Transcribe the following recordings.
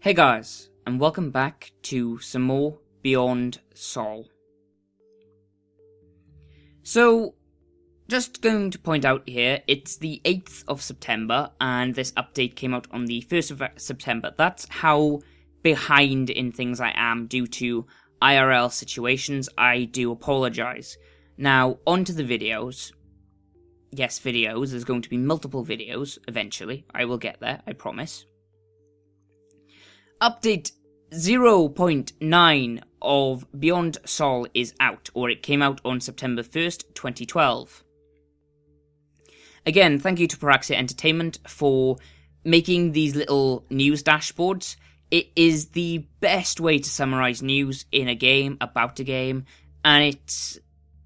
Hey guys, and welcome back to some more Beyond Sol. So, just going to point out here, it's the 8th of September, and this update came out on the 1st of September. That's how behind in things I am due to IRL situations. I do apologise. Now, on to the videos. Yes, videos. There's going to be multiple videos, eventually. I will get there, I promise. Update 0.9 of Beyond Sol is out, or it came out on September 1st, 2012. Again, thank you to Paraxia Entertainment for making these little news dashboards. It is the best way to summarise news in a game, about a game, and it's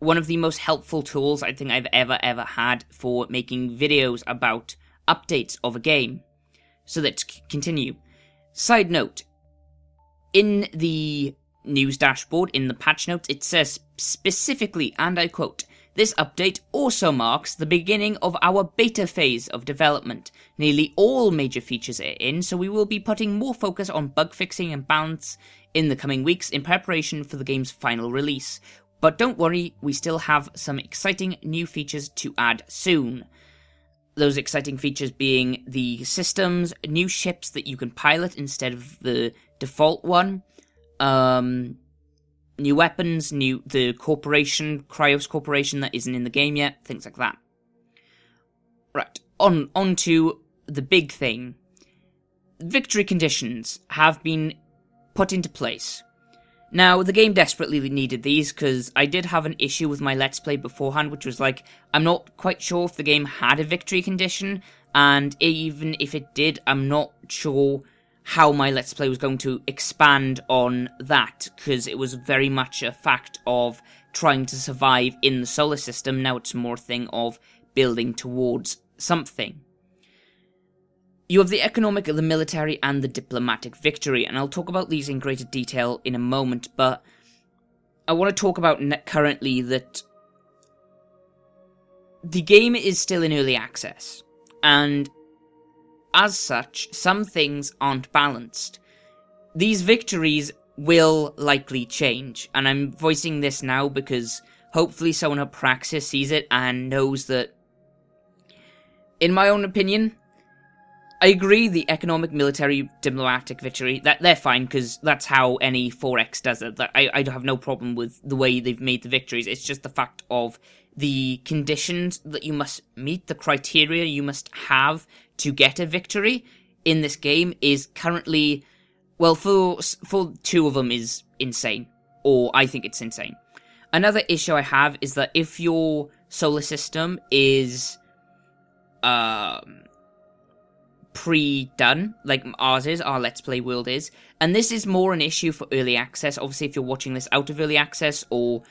one of the most helpful tools I think I've ever had for making videos about updates of a game. So let's continue. Side note, in the news dashboard, in the patch notes, it says specifically, and I quote, "This update also marks the beginning of our beta phase of development. Nearly all major features are in, so we will be putting more focus on bug fixing and balance in the coming weeks in preparation for the game's final release. But don't worry, we still have some exciting new features to add soon." Those exciting features being the systems, new ships that you can pilot instead of the default one, new weapons, the corporation, Cryos Corporation that isn't in the game yet, things like that. Right, on to the big thing. Victory conditions have been put into place. Now, the game desperately needed these, because I did have an issue with my Let's Play beforehand, which was like, I'm not quite sure if the game had a victory condition, and even if it did, I'm not sure how my Let's Play was going to expand on that, because it was very much a fact of trying to survive in the solar system. Now it's more a thing of building towards something. You have the economic, the military, and the diplomatic victory, and I'll talk about these in greater detail in a moment, but I want to talk about currently that the game is still in early access, and as such, some things aren't balanced. These victories will likely change, and I'm voicing this now because hopefully someone at Praxis sees it and knows that, in my own opinion, I agree, the economic, military, diplomatic victory, that they're fine, because that's how any 4X does it. I have no problem with the way they've made the victories. It's just the fact of the conditions that you must meet, the criteria you must have to get a victory in this game is currently, well, for two of them is insane, or I think it's insane. Another issue I have is that if your solar system is pre-done, like ours is, our Let's Play world is, and this is more an issue for early access. Obviously, if you're watching this out of early access, or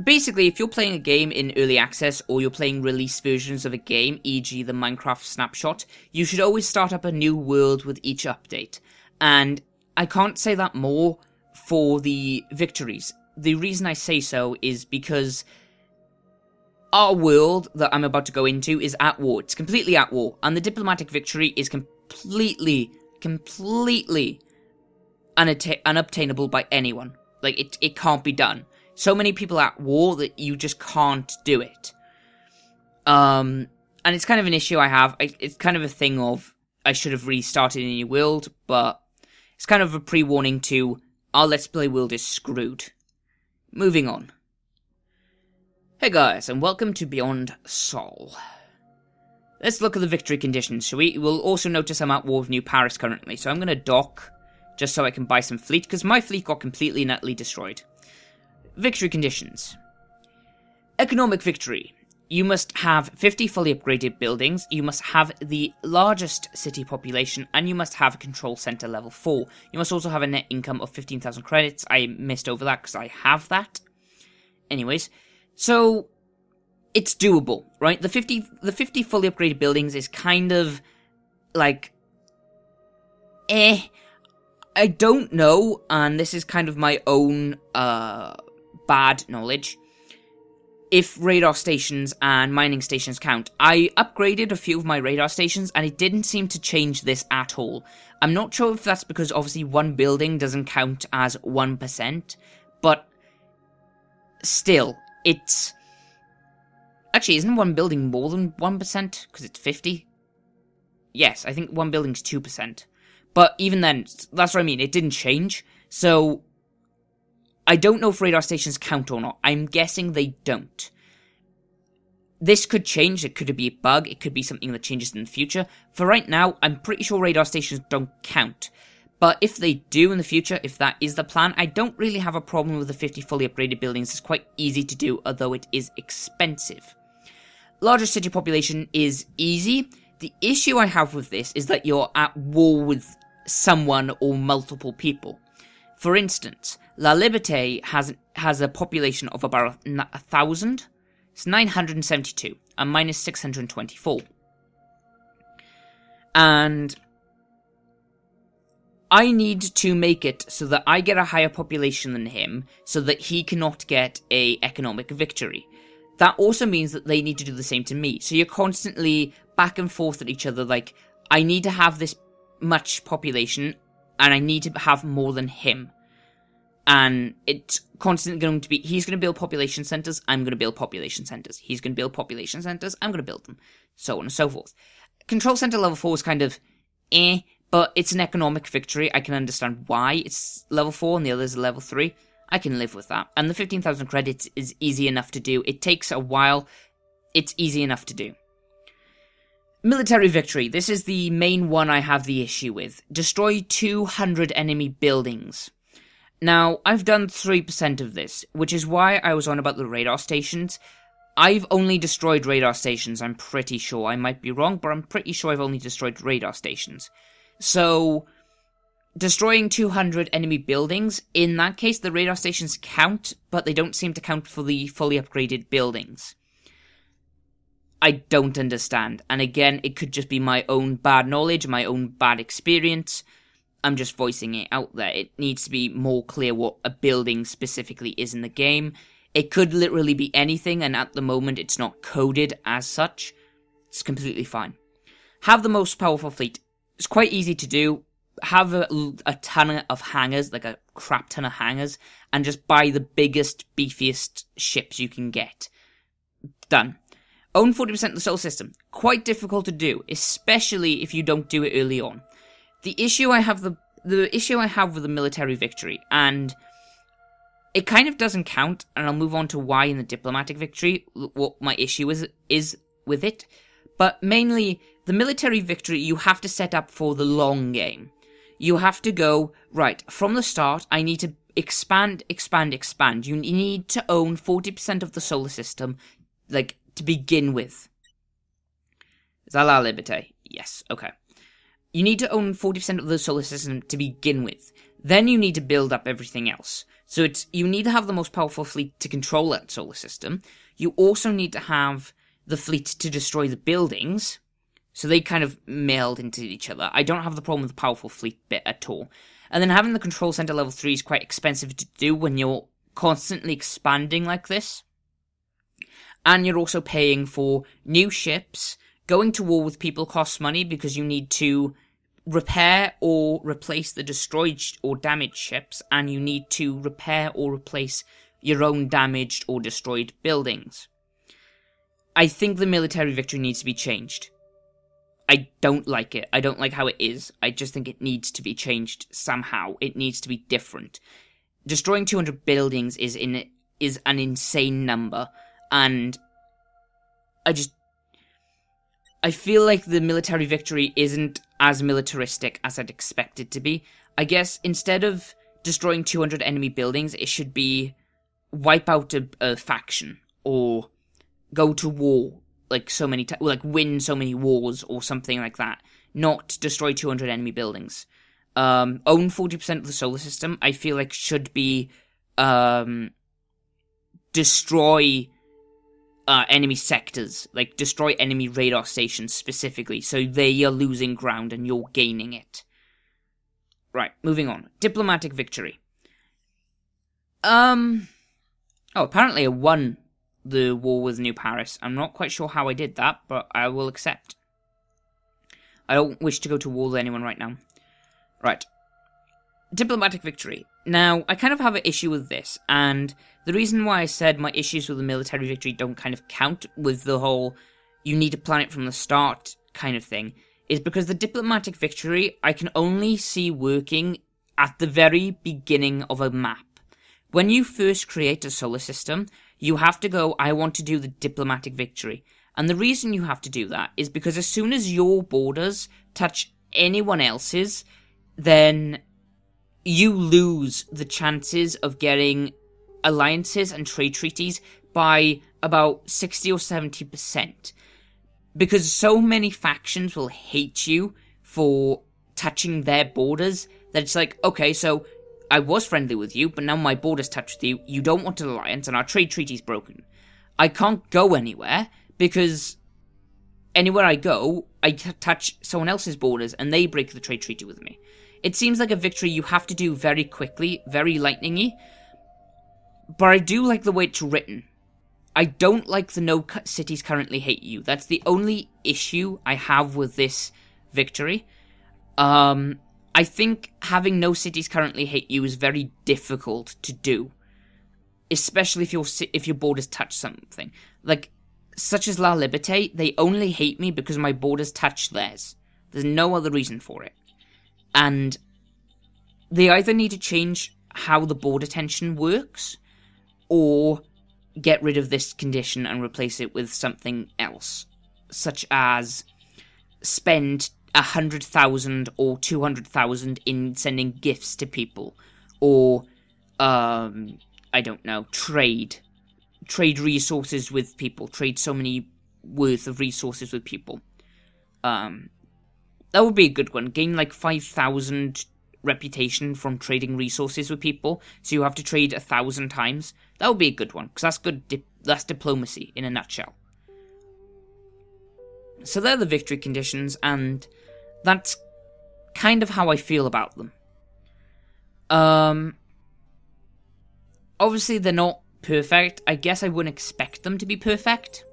basically if you're playing a game in early access, or you're playing release versions of a game, e.g. the Minecraft snapshot, you should always start up a new world with each update. And I can't say that more for the victories. The reason I say so is because our world that I'm about to go into is at war. It's completely at war. And the diplomatic victory is completely unobtainable by anyone. Like, it can't be done. So many people at war that you just can't do it. And it's kind of an issue I have. It's kind of a thing of, I should have restarted in a new world, but it's kind of a pre-warning to, our Let's Play world is screwed. Moving on. Hey guys, and welcome to Beyond Sol. Let's look at the victory conditions, shall we? We'll also notice I'm at war with New Paris currently, so I'm going to dock, just so I can buy some fleet, because my fleet got completely and utterly destroyed. Victory conditions. Economic victory. You must have 50 fully upgraded buildings, you must have the largest city population, and you must have a control center level 4. You must also have a net income of 15,000 credits. I missed over that because I have that. Anyways, so it's doable, right? The 50 fully upgraded buildings is kind of like, I don't know, and this is kind of my own bad knowledge. if radar stations and mining stations count. I upgraded a few of my radar stations, and it didn't seem to change this at all. I'm not sure if that's because obviously one building doesn't count as 1%, but still, it's... Actually, isn't one building more than 1%? Because it's 50? Yes, I think one building's 2%. But even then, that's what I mean, it didn't change. So, I don't know if radar stations count or not. I'm guessing they don't. This could change, it could be a bug, it could be something that changes in the future. For right now, I'm pretty sure radar stations don't count. But if they do in the future, if that is the plan, I don't really have a problem with the 50 fully upgraded buildings. It's quite easy to do, although it is expensive. Larger city population is easy. The issue I have with this is that you're at war with someone or multiple people. For instance, La Liberté has a population of about 1,000. It's 972, and mine is 624. And I need to make it so that I get a higher population than him, so that he cannot get a economic victory. That also means that they need to do the same to me. So you're constantly back and forth at each other, like, I need to have this much population, and I need to have more than him. And it's constantly going to be, he's going to build population centers, I'm going to build population centers. He's going to build population centers, I'm going to build them. So on and so forth. Control center level 4 is kind of but it's an economic victory. I can understand why it's level 4 and the others are level 3. I can live with that. And the 15,000 credits is easy enough to do. It takes a while. It's easy enough to do. Military victory. This is the main one I have the issue with. Destroy 200 enemy buildings. Now, I've done 3% of this, which is why I was on about the radar stations. I've only destroyed radar stations, I'm pretty sure. I might be wrong, but I'm pretty sure I've only destroyed radar stations. So, destroying 200 enemy buildings, in that case, the radar stations count, but they don't seem to count for the fully upgraded buildings. I don't understand. And again, it could just be my own bad knowledge, my own bad experience. I'm just voicing it out there. It needs to be more clear what a building specifically is in the game. It could literally be anything, and at the moment it's not coded as such. It's completely fine. Have the most powerful fleet. It's quite easy to do. Have a ton of hangars, like a crap ton of hangars, and just buy the biggest, beefiest ships you can get. Done. Own 40% of the solar system. Quite difficult to do, especially if you don't do it early on. The issue I have with the military victory, and it kind of doesn't count, and I'll move on to why in the diplomatic victory, what my issue is with it, but mainly, the military victory you have to set up for the long game. You have to go, right, from the start, I need to expand. You need to own 40% of the solar system, like, to begin with. Is that La Liberté? Yes, okay. You need to own 40% of the solar system to begin with. Then you need to build up everything else. So you need to have the most powerful fleet to control that solar system. You also need to have the fleet to destroy the buildings. So they kind of meld into each other. I don't have the problem with the powerful fleet bit at all. And then having the control center level 3 is quite expensive to do when you're constantly expanding like this. And you're also paying for new ships. Going to war with people costs money because you need to repair or replace the destroyed or damaged ships, and you need to repair or replace your own damaged or destroyed buildings. I think the military victory needs to be changed. I don't like it. I don't like how it is. I just think it needs to be changed somehow. It needs to be different. Destroying 200 buildings is an insane number, and I feel like the military victory isn't as militaristic as I'd expect it to be. I guess instead of destroying 200 enemy buildings, it should be wipe out a faction, or go to war like so many times, like win so many wars or something like that. Not destroy 200 enemy buildings. Own 40% of the solar system, I feel like should be destroy enemy sectors, like destroy enemy radar stations specifically, so they are losing ground and you're gaining it. Right, moving on. Diplomatic victory. Oh, apparently I won the war with New Paris. I'm not quite sure how I did that, but I will accept. I don't wish to go to war with anyone right now. Right. Diplomatic victory. Now, I kind of have an issue with this, and the reason why I said my issues with the military victory don't kind of count with the whole you need to plan it from the start kind of thing is because the diplomatic victory I can only see working at the very beginning of a map. When you first create a solar system, you have to go, I want to do the diplomatic victory. And the reason you have to do that is because as soon as your borders touch anyone else's, then you lose the chances of getting alliances and trade treaties by about 60 or 70%. Because so many factions will hate you for touching their borders that it's like, okay, so I was friendly with you, but now my borders touch with you, you don't want an alliance, and our trade treaty's broken. I can't go anywhere, because anywhere I go, I touch someone else's borders, and they break the trade treaty with me. It seems like a victory you have to do very quickly, very lightning-y, but I do like the way it's written. I don't like the no cities currently hate you. That's the only issue I have with this victory. I think having no cities currently hate you is very difficult to do, especially if your borders touch something. Like, such as La Liberté, they only hate me because my borders touch theirs. There's no other reason for it. And they either need to change how the border tension works, or get rid of this condition and replace it with something else, such as spend 100,000 or 200,000 in sending gifts to people, or I don't know, trade resources with people, trade so many worth of resources with people. That would be a good one. Gain like 5,000 reputation from trading resources with people, so you have to trade 1,000 times. That would be a good one, because that's good. That's diplomacy in a nutshell. So they're the victory conditions, and that's kind of how I feel about them. Obviously they're not perfect. I guess I wouldn't expect them to be perfect.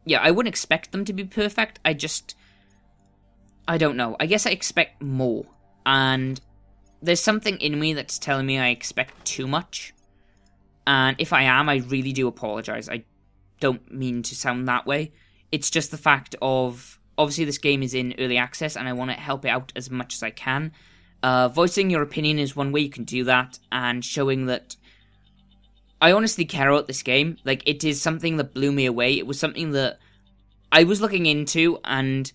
Yeah, I wouldn't expect them to be perfect. I don't know. I guess I expect more. And there's something in me that's telling me I expect too much. And if I am, I really do apologize. I don't mean to sound that way. It's just the fact of, obviously this game is in early access and I want to help it out as much as I can. Voicing your opinion is one way you can do that, and showing that I honestly care about this game. Like, it is something that blew me away. It was something that I was looking into, and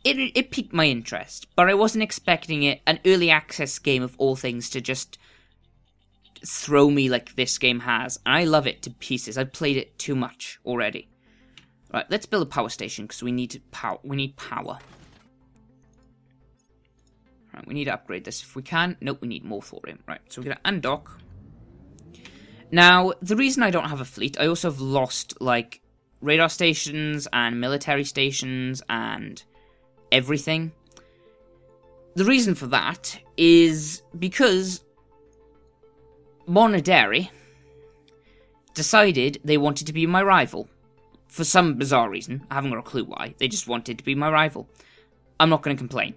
it piqued my interest. But I wasn't expecting it, an early access game of all things, to just throw me like this game has. And I love it to pieces. I've played it too much already. Right, let's build a power station, because we need power. Right, we need to upgrade this if we can. Nope, we need more thorium. Right, so we're going to undock. Now, the reason I don't have a fleet, I also have lost, like, radar stations and military stations and everything. The reason for that is because Monadary decided they wanted to be my rival. For some bizarre reason. I haven't got a clue why. They just wanted to be my rival. I'm not going to complain.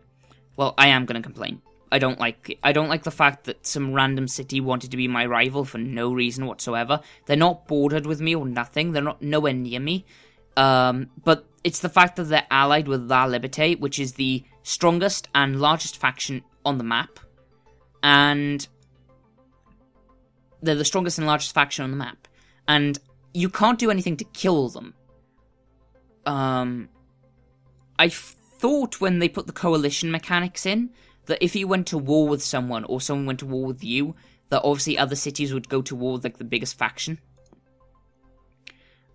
Well, I am going to complain. I don't like it. I don't like the fact that some random city wanted to be my rival for no reason whatsoever. They're not bordered with me or nothing. They're not nowhere near me. But it's the fact that they're allied with La Liberté, which is the strongest and largest faction on the map. And they're the strongest and largest faction on the map. And you can't do anything to kill them. I thought when they put the coalition mechanics in, that if you went to war with someone, or someone went to war with you, that obviously other cities would go to war with, like, the biggest faction.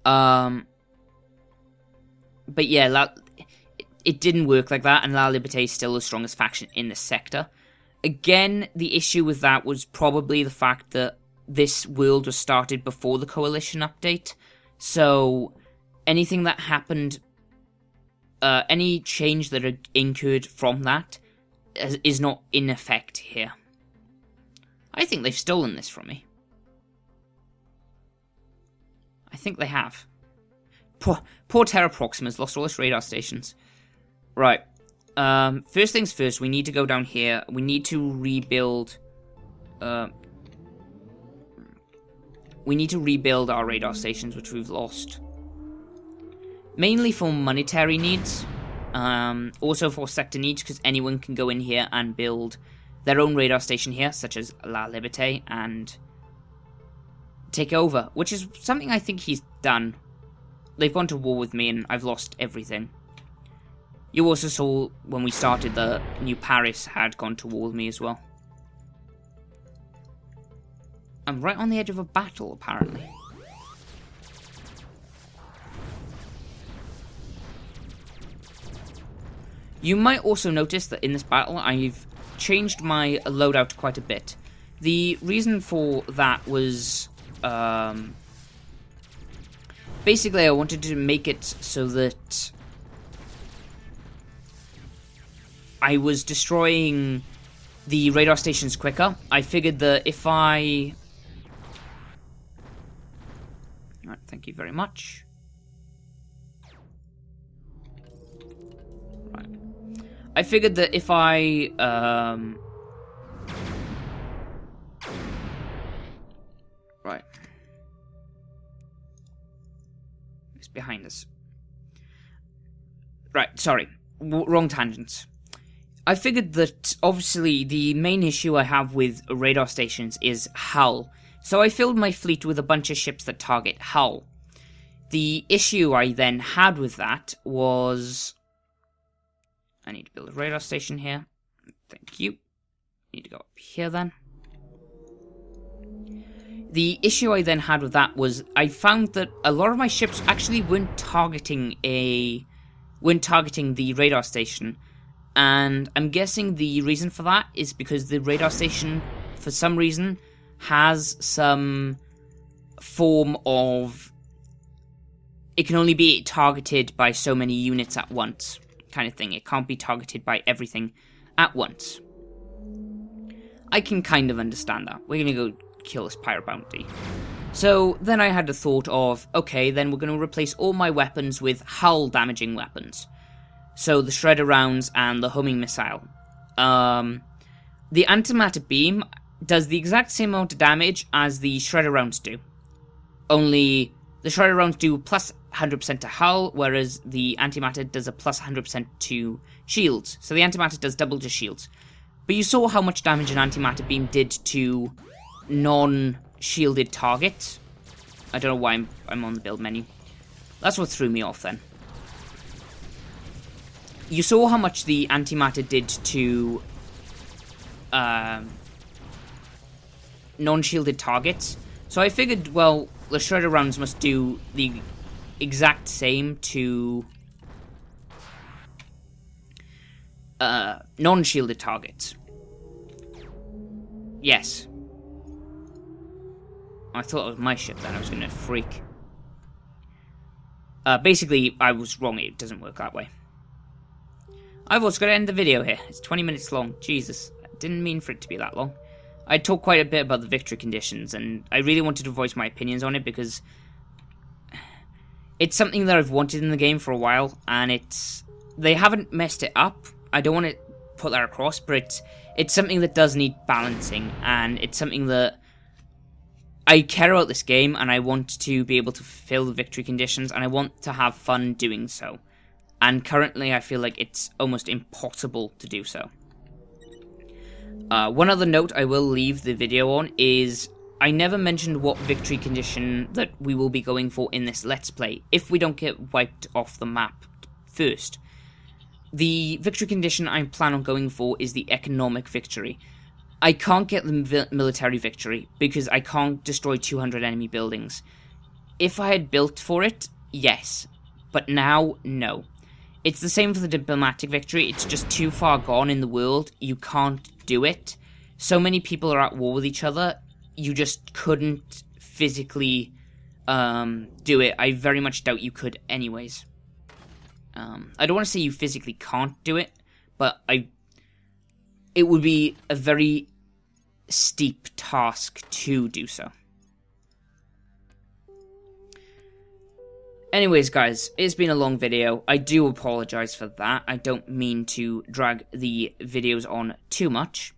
But yeah, it didn't work like that, and La Liberté is still the strongest faction in the sector. Again, the issue with that was probably the fact that this world was started before the coalition update, so anything that happened, any change that incurred from that is not in effect here. I think they've stolen this from me. I think they have. Poor Terra Proxima's lost all its radar stations. Right. First things first, we need to go down here. We need to rebuild... we need to rebuild our radar stations, which we've lost. Mainly for monetary needs. Also for sector needs, because anyone can go in here and build their own radar station here, such as La Liberté, and take over, which is something I think he's done. They've gone to war with me, and I've lost everything. You also saw when we started, the New Paris had gone to war with me as well. I'm right on the edge of a battle, apparently. You might also notice that in this battle, I've changed my loadout quite a bit. The reason for that was... basically, I wanted to make it so that I was destroying the radar stations quicker. I figured that if I... Alright, thank you very much. Right. I figured that if I... Right. It's behind us. Right, sorry. Wrong tangents. I figured that, obviously, the main issue I have with radar stations is Hull. So I filled my fleet with a bunch of ships that target Hull. The issue I then had with that was... I need to build a radar station here. Thank you. Need to go up here then. The issue I then had with that was I found that a lot of my ships actually weren't targeting the radar station. And I'm guessing the reason for that is because the radar station, for some reason, has some form of... It can only be targeted by so many units at once, kind of thing. It can't be targeted by everything at once. I can kind of understand that. We're going to go kill this pirate bounty. So then I had the thought of, okay, then we're going to replace all my weapons with hull damaging weapons. So the shredder rounds and the homing missile. The antimatter beam does the exact same amount of damage as the shredder rounds do. Only the shredder rounds do plus 100% to hull, whereas the antimatter does a plus 100% to shields. So the antimatter does double to shields. But you saw how much damage an antimatter beam did to non-shielded targets. I don't know why I'm on the build menu. That's what threw me off then. You saw how much the antimatter did to non-shielded targets. So I figured, well, the shredder rounds must do the exact same to non-shielded targets. Yes. I thought it was my ship then, I was going to freak. Basically, I was wrong, it doesn't work that way. I've also got to end the video here. It's 20 minutes long. Jesus, I didn't mean for it to be that long. I talked quite a bit about the victory conditions, and I really wanted to voice my opinions on it because it's something that I've wanted in the game for a while, and they haven't messed it up. I don't want to put that across, but it's something that does need balancing, and it's something that I care about this game, and I want to be able to fulfill the victory conditions, and I want to have fun doing so. And currently, I feel like it's almost impossible to do so. One other note I will leave the video on is I never mentioned what victory condition that we will be going for in this Let's Play, if we don't get wiped off the map first. The victory condition I plan on going for is the economic victory. I can't get the military victory, because I can't destroy 200 enemy buildings. If I had built for it, yes. But now, no. It's the same for the diplomatic victory, it's just too far gone in the world, you can't do it. So many people are at war with each other, you just couldn't physically do it. I very much doubt you could anyways. I don't want to say you physically can't do it, but it would be a very steep task to do so. Anyways, guys, it's been a long video. I do apologize for that. I don't mean to drag the videos on too much.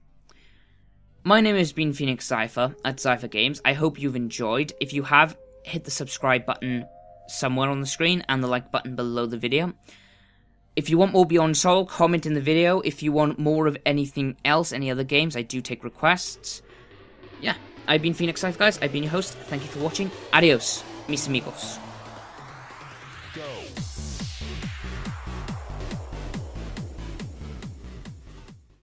My name has been Phoenix Zypher at ZypherGames. I hope you've enjoyed. If you have, hit the subscribe button somewhere on the screen and the like button below the video. If you want more Beyond Soul, comment in the video. If you want more of anything else, any other games, I do take requests. Yeah, I've been Phoenix Zypher, guys. I've been your host. Thank you for watching. Adios, mis amigos.